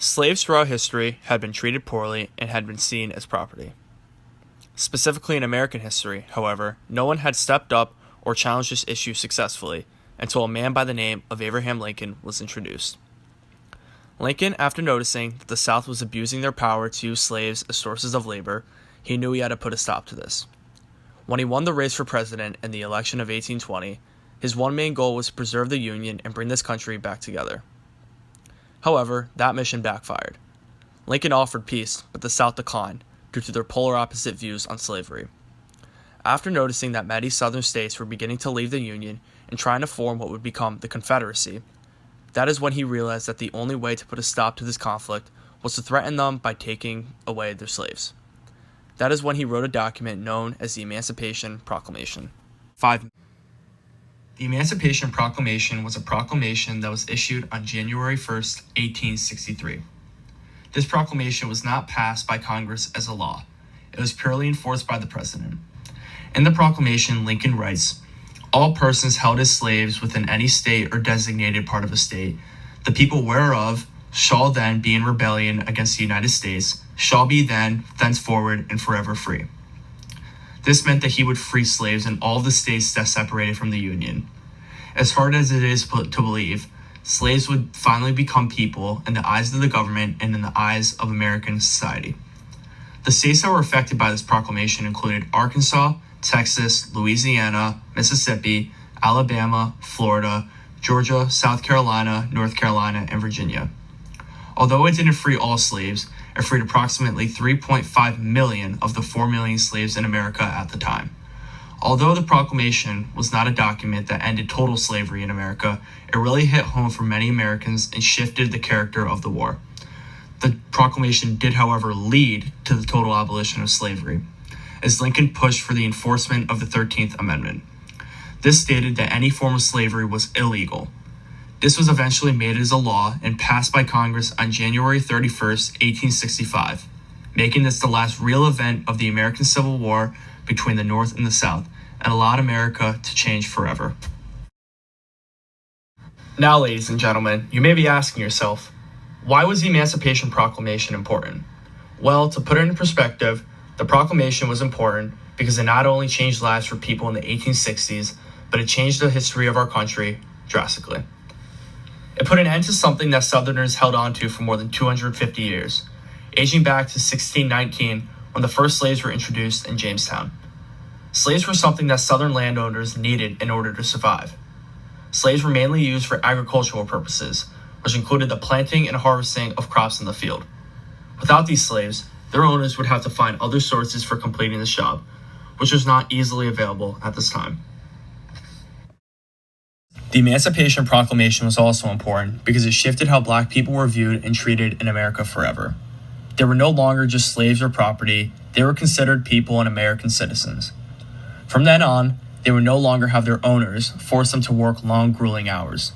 Slaves throughout history had been treated poorly and had been seen as property. Specifically in American history, however, no one had stepped up or challenged this issue successfully until a man by the name of Abraham Lincoln was introduced. Lincoln, after noticing that the South was abusing their power to use slaves as sources of labor, he knew he had to put a stop to this. When he won the race for president in the election of 1820, his one main goal was to preserve the Union and bring this country back together. However, that mission backfired. Lincoln offered peace, but the South declined due to their polar opposite views on slavery. After noticing that many Southern states were beginning to leave the Union and trying to form what would become the Confederacy, that is when he realized that the only way to put a stop to this conflict was to threaten them by taking away their slaves. That is when he wrote a document known as the Emancipation Proclamation. The Emancipation Proclamation was a proclamation that was issued on January 1st, 1863. This proclamation was not passed by Congress as a law. It was purely enforced by the President. In the proclamation, Lincoln writes, "All persons held as slaves within any state or designated part of a state, the people whereof shall then be in rebellion against the United States, shall be then, thenceforward, and forever free." This meant that he would free slaves in all the states that separated from the Union. As hard as it is to believe, slaves would finally become people in the eyes of the government and in the eyes of American society. The states that were affected by this proclamation included Arkansas, Texas, Louisiana, Mississippi, Alabama, Florida, Georgia, South Carolina, North Carolina, and Virginia. Although it didn't free all slaves, it freed approximately 3.5 million of the 4 million slaves in America at the time. Although the proclamation was not a document that ended total slavery in America, it really hit home for many Americans and shifted the character of the war. The proclamation did, however, lead to the total abolition of slavery, as Lincoln pushed for the enforcement of the 13th Amendment. This stated that any form of slavery was illegal. This was eventually made as a law and passed by Congress on January 31st, 1865, making this the last real event of the American Civil War between the North and the South, and allowed America to change forever. Now, ladies and gentlemen, you may be asking yourself, why was the Emancipation Proclamation important? Well, to put it in perspective, the proclamation was important because it not only changed lives for people in the 1860s, but it changed the history of our country drastically. It put an end to something that Southerners held on to for more than 250 years, aging back to 1619 when the first slaves were introduced in Jamestown. Slaves were something that Southern landowners needed in order to survive. Slaves were mainly used for agricultural purposes, which included the planting and harvesting of crops in the field. Without these slaves, their owners would have to find other sources for completing this job, which was not easily available at this time. The Emancipation Proclamation was also important because it shifted how Black people were viewed and treated in America forever. They were no longer just slaves or property, they were considered people and American citizens. From then on, they would no longer have their owners force them to work long, grueling hours.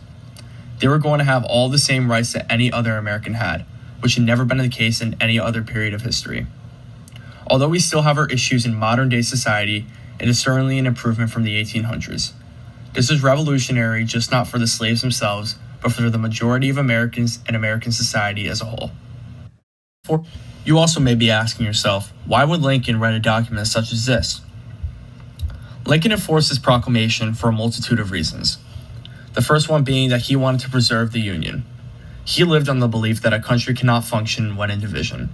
They were going to have all the same rights that any other American had, which had never been the case in any other period of history. Although we still have our issues in modern-day society, it is certainly an improvement from the 1800s. This is revolutionary just not for the slaves themselves, but for the majority of Americans and American society as a whole. You also may be asking yourself, why would Lincoln write a document such as this? Lincoln enforced his proclamation for a multitude of reasons. The first one being that he wanted to preserve the Union. He lived on the belief that a country cannot function when in division.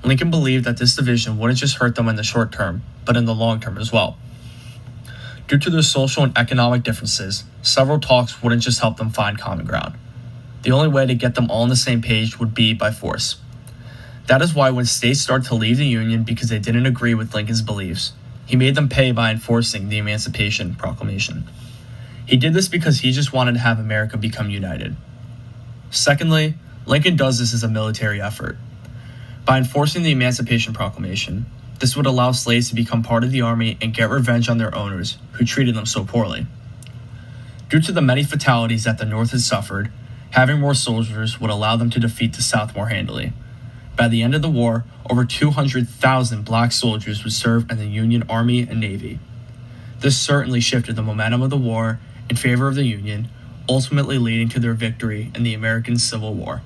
Lincoln believed that this division wouldn't just hurt them in the short term, but in the long term as well. Due to their social and economic differences, several talks wouldn't just help them find common ground. The only way to get them all on the same page would be by force. That is why when states started to leave the Union because they didn't agree with Lincoln's beliefs, he made them pay by enforcing the Emancipation Proclamation. He did this because he just wanted to have America become united. Secondly, Lincoln does this as a military effort. By enforcing the Emancipation Proclamation, this would allow slaves to become part of the army and get revenge on their owners who treated them so poorly. Due to the many fatalities that the North had suffered, having more soldiers would allow them to defeat the South more handily. By the end of the war, over 200,000 Black soldiers would serve in the Union Army and Navy. This certainly shifted the momentum of the war in favor of the Union, ultimately leading to their victory in the American Civil War.